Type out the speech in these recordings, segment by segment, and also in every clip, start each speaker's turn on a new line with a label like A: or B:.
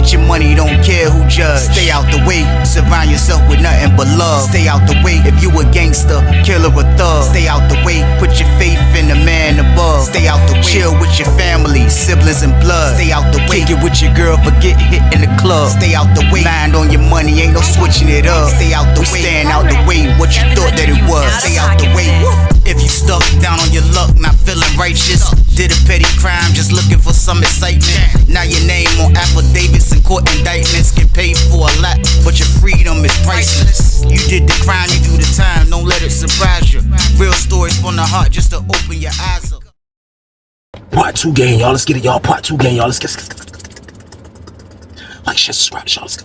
A: Get your money, don't care who judge. Stay out the way, surround yourself with nothing but love. Stay out the way, if you a gangster, killer or thug. Stay out the way, put your faith in the man above. Stay out the way, chill with your family, siblings and blood. Stay out the way, kick it with your girl, forget hit in the club. Stay out the way, mind on your money, ain't no switching it up. Stay out the way, stand out the way, what you thought that it was. Stay out the way. If you stuck down on your luck, not feeling righteous, did a petty crime, just looking for some excitement. Now your name on affidavits and court indictments, get paid for a lot, but your freedom is priceless. You did the crime, you do the time, don't let it surprise you. Real stories from the heart, just to open your eyes up.
B: Part 2 game, y'all. Let's get it, y'all. Part 2 game, y'all. Let's get it. Like, share, subscribe, y'all. Let's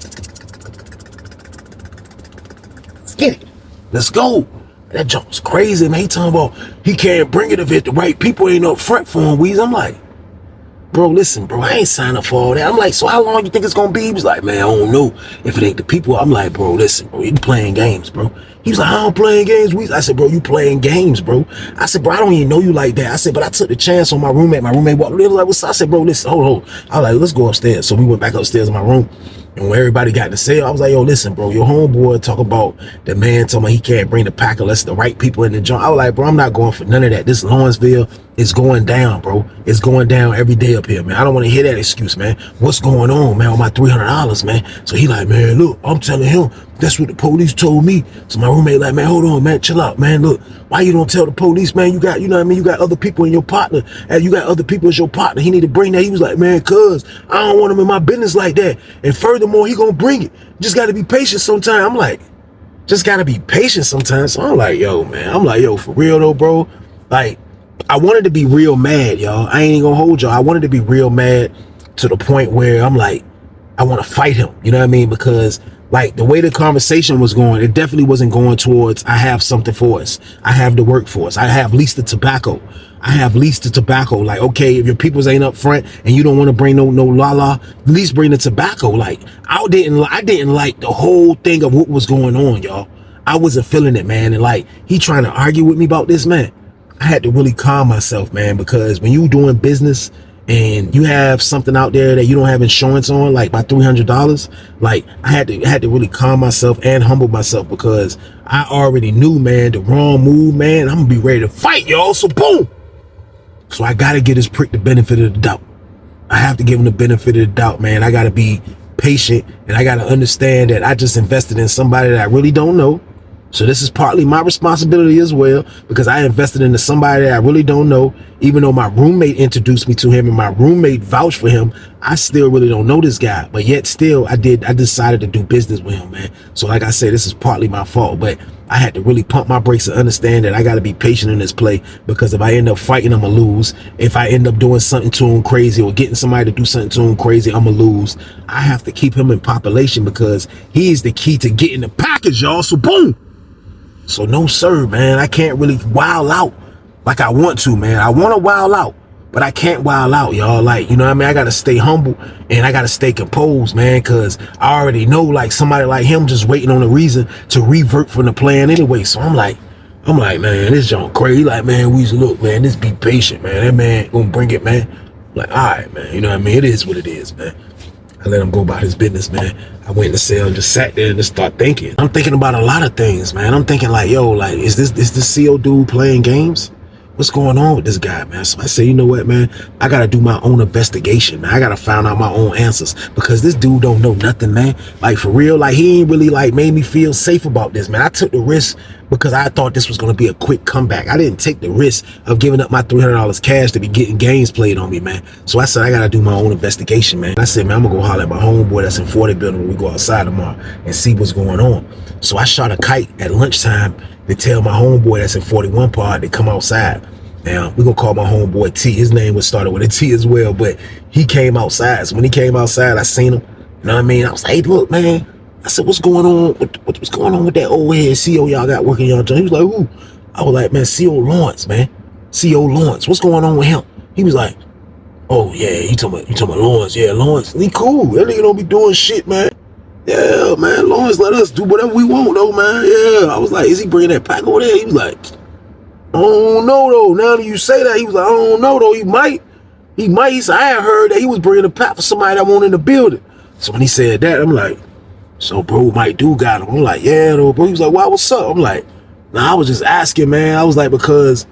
B: get it. Let's go. That junk was crazy, man. He talking about he can't bring it if the right people ain't up front for him, Weez. I'm like, bro, listen, bro, I ain't signed up for all that. I'm like, so how long you think it's gonna be? He was like, man, I don't know if it ain't the people. I'm like, bro, listen, bro, you playing games, bro. He was like, I don't playing games, Weez. I said, bro, you playing games, bro. I said, bro, I don't even know you like that. I said, but I took the chance on my roommate. My roommate walked in, like, what's up? I said, bro, listen, hold. I was like, let's go upstairs. So we went back upstairs in my room. And when everybody got in the cell, I was like, yo, listen, bro, your homeboy talk about the man talking about he can't bring the pack unless the right people in the joint. I was like, bro, I'm not going for none of that. This Lawrenceville is going down, bro. It's going down every day up here, man. I don't want to hear that excuse, man. What's going on, man, with my $300, man? So he like, man, look, I'm telling him, that's what the police told me. So my roommate like, man, hold on, man, chill out, man. Look, why you don't tell the police, man? You got, you know what I mean? You got other people in your partner. And you got other people as your partner. He need to bring that. He was like, man, cuz I don't want him in my business like that. And furthermore, he gonna bring it. Just got to be patient sometimes. I'm like, just got to be patient sometimes. So I'm like, yo, man. I'm like, yo, for real though, bro. Like, I wanted to be real mad, y'all. I ain't gonna hold y'all. I wanted to be real mad to the point where I'm like, I want to fight him. You know what I mean? Because like the way the conversation was going, it definitely wasn't going towards, I have something for us. I have the workforce. I have leased the tobacco. I have leased the tobacco. Like, okay, if your peoples ain't up front and you don't want to bring no la, at least bring the tobacco. Like, I didn't like the whole thing of what was going on, y'all. I wasn't feeling it, man. And like, he trying to argue with me about this, man. I had to really calm myself, man, because when you doing business and you have something out there that you don't have insurance on, like my $300, like I had to really calm myself and humble myself, because I already knew, man, the wrong move, man. I'm gonna be ready to fight, y'all. So boom. So I gotta give this prick the benefit of the doubt. I have to give him the benefit of the doubt, man. I gotta be patient, and I gotta understand that I just invested in somebody that I really don't know. So this is partly my responsibility as well, because I invested into somebody that I really don't know. Even though my roommate introduced me to him and my roommate vouched for him, I still really don't know this guy. But yet still, I decided to do business with him, man. So like I said, this is partly my fault, but I had to really pump my brakes and understand that I got to be patient in this play, because if I end up fighting, I'm gonna lose. If I end up doing something to him crazy or getting somebody to do something to him crazy, I'm gonna lose. I have to keep him in population, because he is the key to getting the package, y'all. So boom. So no sir, man, I can't really wild out like I want to, man. I want to wild out, but I can't wild out, y'all. Like, you know what I mean? I got to stay humble and I got to stay composed, man, because I already know, like, somebody like him just waiting on a reason to revert from the plan anyway. So I'm like, man, this junk crazy. Like, man, we look, man, just be patient, man. That man gonna bring it, man. Like, all right, man, you know what I mean? It is what it is, man. I let him go about his business, man. I went in the cell and just sat there and just start thinking. I'm thinking about a lot of things, man. I'm thinking like, yo, like, is this CO dude playing games? What's going on with this guy, man? So I say, you know what, man? I got to do my own investigation, man. I got to find out my own answers, because this dude don't know nothing, man. Like, for real, like, he ain't really, like, made me feel safe about this, man. I took the risk because I thought this was going to be a quick comeback. I didn't take the risk of giving up my $300 cash to be getting games played on me, man. So I said, I got to do my own investigation, man. I said, man, I'm going to go holler at my homeboy that's in 40 building when we go outside tomorrow and see what's going on. So I shot a kite at lunchtime to tell my homeboy that's in 41 part to come outside. Now, we're going to call my homeboy T. His name was started with a T as well, but he came outside. So when he came outside, I seen him. You know what I mean? I was like, hey, look, man. I said, what's going on? What's going on with that old head CO y'all got working y'all joint? He was like, who? I was like, man, CO Lawrence, man. CO Lawrence. What's going on with him? He was like, oh, yeah, you talking about Lawrence. Yeah, Lawrence. He cool. That nigga don't be doing shit, man. Yeah, man, Lawrence let us do whatever we want, though, man. Yeah. I was like, is he bringing that pack over there? He was like, I don't know, though. Now that you say that, he was like, I don't know, though. He might. He said, I had heard that he was bringing a pack for somebody that wasn't in the building. So when he said that, I'm like, so bro, Mike do got him. I'm like, yeah, though, bro. He was like, why, what's up? I'm like, nah, I was just asking, man. I was like, because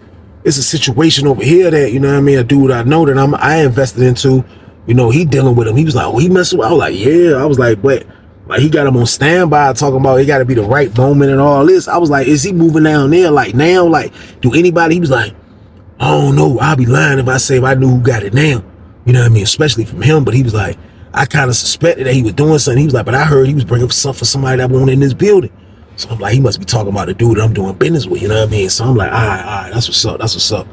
B: it's a situation over here that, you know what I mean, a dude I know that I invested into, you know, he dealing with him. He was like, oh, he messing with, I was like, yeah. I was like, but like he got him on standby talking about it got to be the right moment and all this. I was like, is he moving down there like now? Like, do anybody? He was like, I don't know. I'll be lying if I say if I knew who got it now. You know what I mean? Especially from him. But he was like, I kind of suspected that he was doing something. He was like, but I heard he was bringing something for somebody that wasn't in this building. So I'm like, he must be talking about the dude that I'm doing business with. You know what I mean? So I'm like, all right, that's what's up. That's what's up.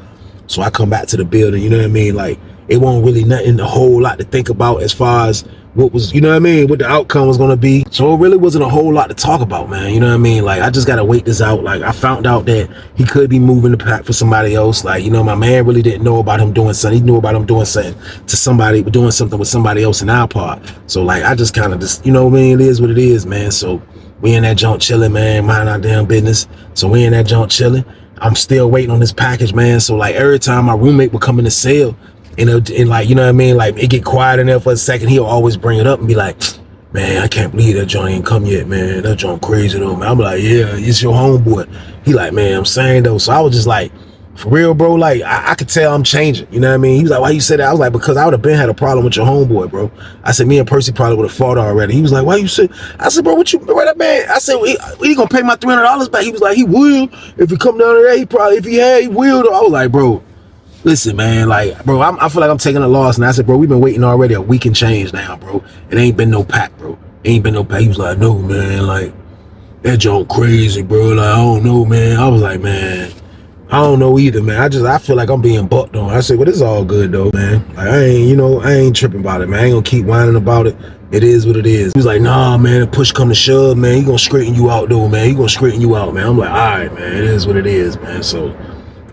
B: So I come back to the building. You know what I mean? Like, it wasn't really nothing, a whole lot to think about as far as what was, you know what I mean, what the outcome was going to be. So it really wasn't a whole lot to talk about, man. You know what I mean? Like, I just got to wait this out. Like, I found out that he could be moving the pack for somebody else. Like, you know, my man really didn't know about him doing something. He knew about him doing something to somebody, doing something with somebody else in our part. So, like, I just kind of just, you know what I mean? It is what it is, man. So we in that junk chilling, man, mind our damn business. So we in that junk chilling. I'm still waiting on this package, man. So, like, every time my roommate would come in the cell, and like, you know what I mean? Like, it get quiet in there for a second. He'll always bring it up and be like, man, I can't believe that joint ain't come yet, man. That joint crazy though, man. I'm like, yeah, it's your homeboy. He like, man, I'm saying though. So I was just like, for real, bro, like, I could tell I'm changing. You know what I mean? He was like, why you say that? I was like, because I would have been had a problem with your homeboy, bro. I said, me and Percy probably would have fought already. He was like, why you say? I said, bro, what you, bro, that man? I said, he gonna pay my $300 back? He was like, he will. If he come down there, he probably, if he had, he will though. I was like, bro, listen, man, like, bro, I feel like I'm taking a loss. And I said, bro, we've been waiting already a week and change now, bro. It ain't been no pack, bro. Ain't been no pack. He was like, no, man, like, that joint crazy, bro. Like, I don't know, man. I was like, man, I don't know either, man. I feel like I'm being bucked on. I said, well, it's all good, though, man. Like, I ain't tripping about it, man. I ain't gonna keep whining about it. It is what it is. He was like, nah, man, if push come to shove, man, he gonna straighten you out, though, man. He gonna straighten you out, man. I'm like, all right, man, it is what it is, man. So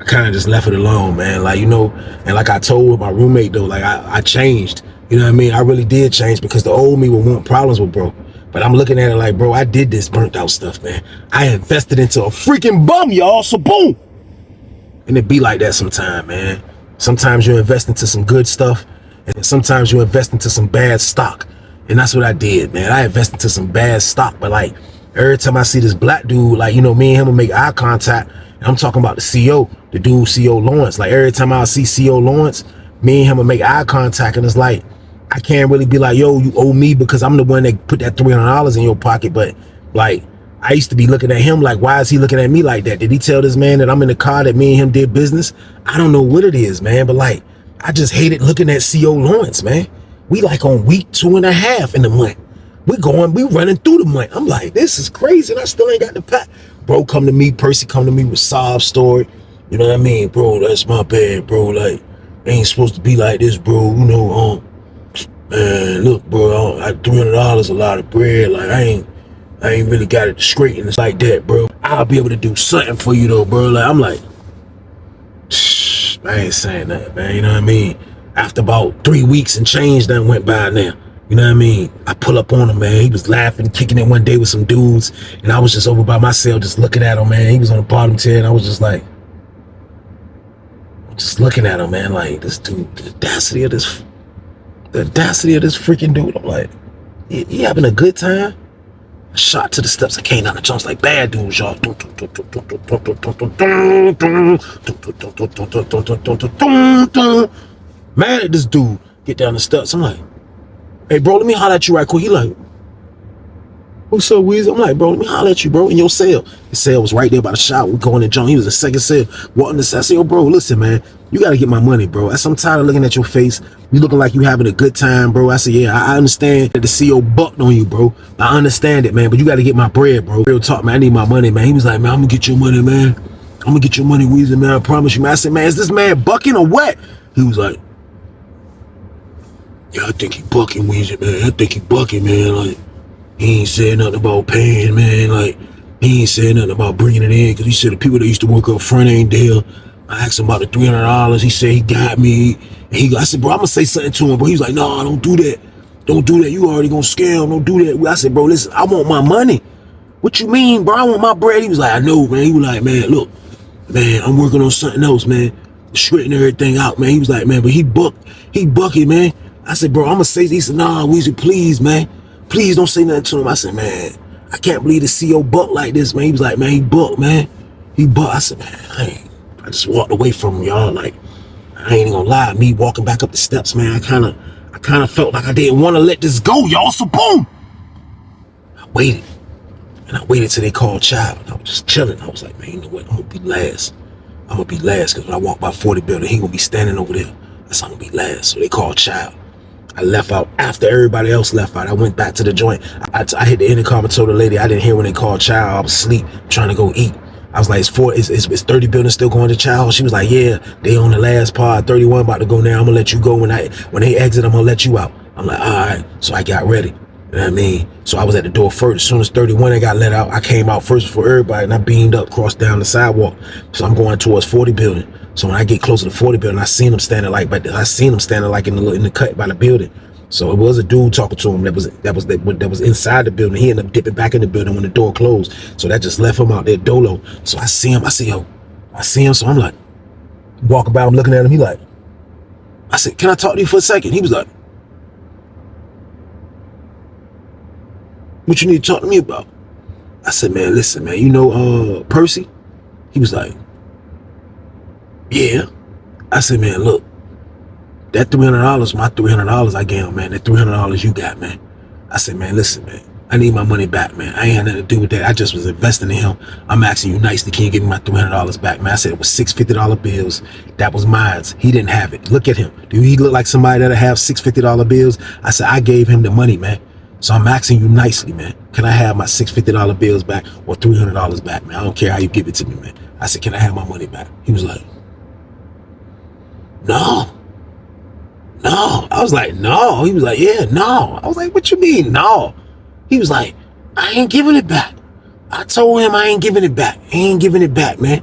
B: I kind of just left it alone, man. Like, you know, and like I told my roommate, though, like, I changed. You know what I mean? I really did change because the old me would want problems with bro. But I'm looking at it like, bro, I did this burnt out stuff, man. I invested into a freaking bum, y'all, so boom. And it be like that sometime, man. Sometimes you invest into some good stuff, and sometimes you invest into some bad stock. And that's what I did, man. I invested into some bad stock, but like, every time I see this black dude, like, you know, me and him will make eye contact. And I'm talking about the CO, the dude, CO Lawrence. Like, every time I see CO Lawrence, me and him will make eye contact, and it's like, I can't really be like, yo, you owe me because I'm the one that put that $300 in your pocket. But like, I used to be looking at him like, why is he looking at me like that? Did he tell this man that I'm in the car that me and him did business? I don't know what it is, man. But like, I just hated looking at CO Lawrence, man. We like on week 2.5 in the month. We running through the month. I'm like, this is crazy. And I still ain't got the pack. Bro, come to me, Percy come to me with sob story. You know what I mean? Bro, that's my bad, bro. Like, ain't supposed to be like this, bro. You know, man, look, bro, $300 a lot of bread. Like, I ain't really got it straight and it's like that, bro. I'll be able to do something for you though, bro. Like, I'm like, I ain't saying that, man. You know what I mean? After about 3 weeks and change that went by now. You know what I mean? I pull up on him, man. He was laughing, kicking it one day with some dudes, and I was just over by myself just looking at him, man. He was on the bottom tier, and I was just like, just looking at him, man, like, this dude, the audacity of this freaking dude. I'm like, he having a good time? I shot to the steps. I came down the jumps like bad dudes, y'all. Mad at this dude. Get down the steps. I'm like, hey, bro, let me holler at you right quick. He like, what's up, Weezy? I'm like, bro, let me holler at you, bro, in your cell. His cell was right there by the shop. We going in jump. He was in the second cell. Walking the cell. I said, yo, bro, listen, man, you got to get my money, bro. I said, I'm tired of looking at your face. You looking like you having a good time, bro. I said, yeah, I understand that the CO bucked on you, bro. I understand it, man, but you got to get my bread, bro. Real talk, man. I need my money, man. He was like, man, I'm going to get your money, man. I'm going to get your money, Weezy, man. I promise you, man. I said, man, is this man bucking or what? He was like, yeah, I think he bucking, Weezy, man. I think he bucking, man. Like, he ain't said nothing about paying, man. Like, he ain't said nothing about bringing it in because he said the people that used to work up front ain't there. I asked him about the $300. He said he got me. And I said, bro, I'm going to say something to him, bro. He was like, no, don't do that. Don't do that. You already going to scam. Don't do that. I said, bro, listen, I want my money. What you mean, bro? I want my bread. He was like, I know, man. He was like, man, look, man, I'm working on something else, man. Straighten everything out, man. He was like, man, but he bucking, man. I said, bro, I'm gonna say, he said, nah, Weezy, please, man. Please don't say nothing to him. I said, man, I can't believe the CO buck like this, man. He was like, man, he buck, man. He buck. I said, man, I just walked away from him, y'all. Like, I ain't gonna lie. Me walking back up the steps, man, I kind of felt like I didn't want to let this go, y'all. So boom. I waited. And I waited till they called child. And I was just chilling. I was like, man, you know what? I'm gonna be last. I'm gonna be last, because when I walk by 40 building, he gonna be standing over there. That's how I'm gonna be last. So they called child. I left out after everybody else left out. I went back to the joint. I hit the intercom and told the lady I didn't hear when they called child. I was asleep trying to go eat. I was like, it's 30 buildings still going to child? She was like, yeah, they on the last part. 31 about to go now. I'm gonna let you go. When they exit, I'm gonna let you out. I'm like, all right. So I got ready. You know what I mean? So I was at the door first. As soon as 31 they got let out, I came out first before everybody, and I beamed up, crossed down the sidewalk. So I'm going towards 40 building. So when I get closer to 40 building, I seen him standing like in the cut by the building. So it was a dude talking to him that was inside the building. He ended up dipping back in the building when the door closed. So that just left him out there dolo. So I see him. I say, yo, I see him. So I'm like, walking by, I'm looking at him. He like, I said, can I talk to you for a second? He was like, what you need to talk to me about? I said, man, listen, man, you know Percy? He was like, yeah. I said, man, look, that $300, my $300 I gave him, man. That $300 you got, man. I said, man, listen, man, I need my money back, man. I ain't had nothing to do with that. I just was investing in him. I'm asking you nicely, can you give me my $300 back, man? I said it was $650 bills. That was mine. He didn't have it. Look at him. Do he look like somebody that'll have $650 bills? I said, I gave him the money, man. So I'm asking you nicely, man. Can I have my $650 bills back or $300 back, man? I don't care how you give it to me, man. I said, can I have my money back? He was like, no. I was like, no. He was like, yeah, no. I was like, what you mean, no? He was like, I ain't giving it back. I told him I ain't giving it back. I ain't giving it back, man.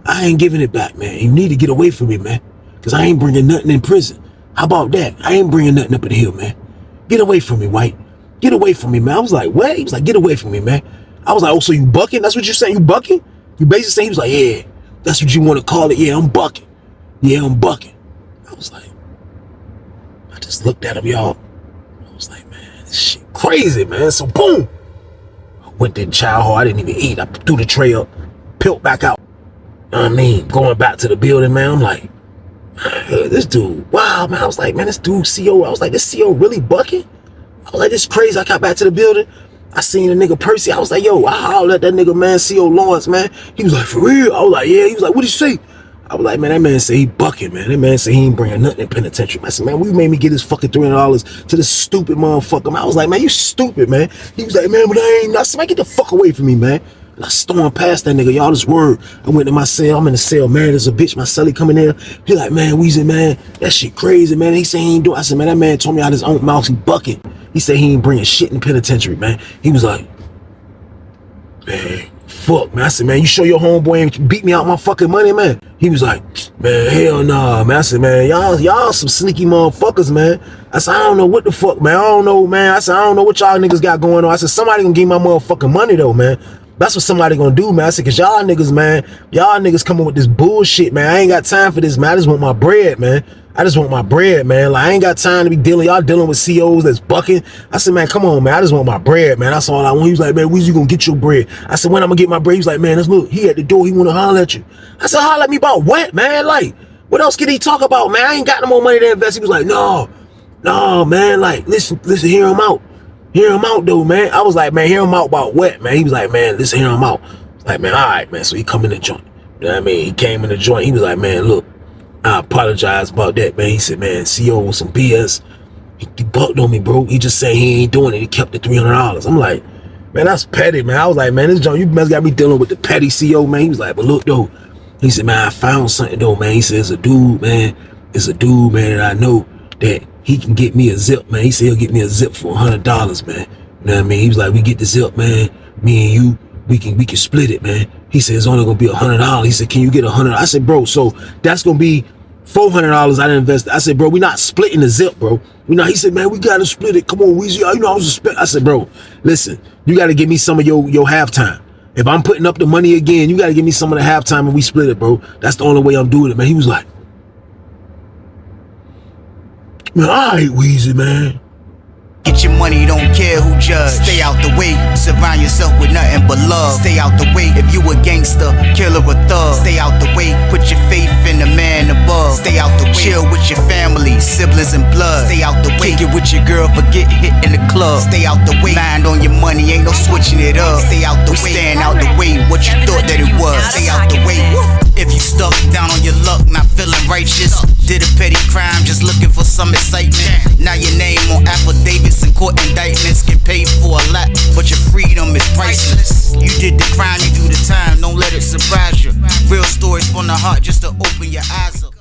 B: I ain't giving it back, man. You need to get away from me, man. Because I ain't bringing nothing in prison. How about that? I ain't bringing nothing up in the hill, man. Get away from me, White. Get away from me, man. I was like, what? He was like, get away from me, man. I was like, oh, so you bucking? That's what you're saying? You bucking? You basically saying, he was like, yeah, that's what you want to call it. Yeah, I'm bucking. Yeah, I'm bucking. I was like, I just looked at him, y'all. I was like, man, this shit crazy, man. So boom. I went to the child hall. I didn't even eat. I threw the tray up, peeled back out. You know what I mean? Going back to the building, man. I'm like, hey, this dude, wow, man. I was like, man, this dude CO. I was like, this CO really bucking? I was like, this is crazy. I got back to the building. I seen the nigga Percy. I was like, yo, I hollered at that nigga, man, CO Lawrence, man. He was like, for real? I was like, yeah. He was like, what'd you say? I was like, man, that man said he bucking, man. That man said he ain't bringing nothing in penitentiary. I said, man, we made me get this fucking $300 to this stupid motherfucker. I was like, man, you stupid, man. He was like, man, but I ain't. I said, man, get the fuck away from me, man. And I stormed past that nigga, y'all, this word. I went to my cell. I'm in the cell, man. There's a bitch, my cellie coming in. He like, man, Weezy, man, that shit crazy, man. He say he ain't doing. I said, man, that man told me out his own mouth he bucking. He said he ain't bringing shit in penitentiary, man. He was like, man, fuck, man. I said, man, you sure your homeboy ain't beat me out my fucking money, man? He was like, man, hell nah, man. I said, man, y'all some sneaky motherfuckers, man. I said, I don't know what the fuck, man. I don't know, man. I said, I don't know what y'all niggas got going on. I said, somebody gonna give me my motherfucking money, though, man. That's what somebody gonna do, man. I said, cause y'all niggas coming with this bullshit, man. I ain't got time for this, man. I just want my bread, man. I just want my bread, man. Like, I ain't got time to be y'all dealing with COs that's bucking. I said, man, come on, man. I just want my bread, man. That's all I want. He was like, man, when's you gonna get your bread? I said, when I'm gonna get my bread? He was like, man, let's look. He at the door. He wanna holler at you. I said, holler at me about what, man? Like, what else can he talk about, man? I ain't got no more money to invest. He was like, no, man. Like, listen, hear him out. Hear him out, though, man. I was like, man, hear him out about what, man? He was like, man, listen, hear him out. Like, man, all right, man. So he come in the joint. You know what I mean? He came in the joint. He was like, man, look, I apologize about that, man. He said, man, CO was some BS. He bucked on me, bro. He just said he ain't doing it. He kept the $300. I'm like, man, that's petty, man. I was like, man, this joint, you must got me dealing with the petty CO, man. He was like, but look, though. He said, man, I found something, though, man. He said, it's a dude, man, that I know that he can get me a zip, man. He said he'll get me a zip for $100, man. You know what I mean? He was like, we get the zip, man. Me and you, we can split it, man. He said it's only gonna be $100. He said, can you get $100? I said, bro, so that's gonna be $400 I didn't invest. I said, bro, we not splitting the zip, bro. You know, he said, man, we gotta split it. Come on, Weezy. You know, I said, bro, listen, you gotta give me some of your halftime. If I'm putting up the money again, you gotta give me some of the halftime and we split it, bro. That's the only way I'm doing it, man. He was like, Man, I hate Weezy, man.
A: Get your money, don't care who judge. Stay out the way, surround yourself with nothing but love. Stay out the way if you a gangster, killer or thug. Stay out the way, put your faith in the man above. Stay out the way, chill with your family, siblings and blood. Stay out the way, kick it with your girl, forget hit in the club. Stay out the way, mind on your money, ain't no switching it up. Stay out the way, stand out the way, what you thought that it was. Stay out the way. If you stuck down on your luck, not feeling righteous, did a petty crime, just looking for some excitement. Now your name on affidavits and court indictments, get paid for a lot, but your freedom is priceless. You did the crime, you do the time, don't let it surprise you. Real stories from the heart, just to open your eyes up.